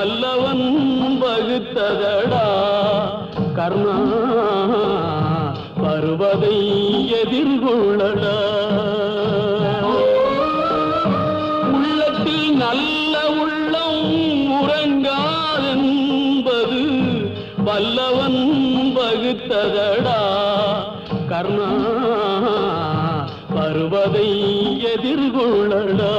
வல்லவன் வகுத்ததடா கர்ணா வருவதை எதிர்கொள்ளடா உள்ளத்தில் நல்ல உள்ளம் உறங்காதென்பது வல்லவன் வகுத்ததடா கர்ணா வருவதை எதிர்கொள்ளடா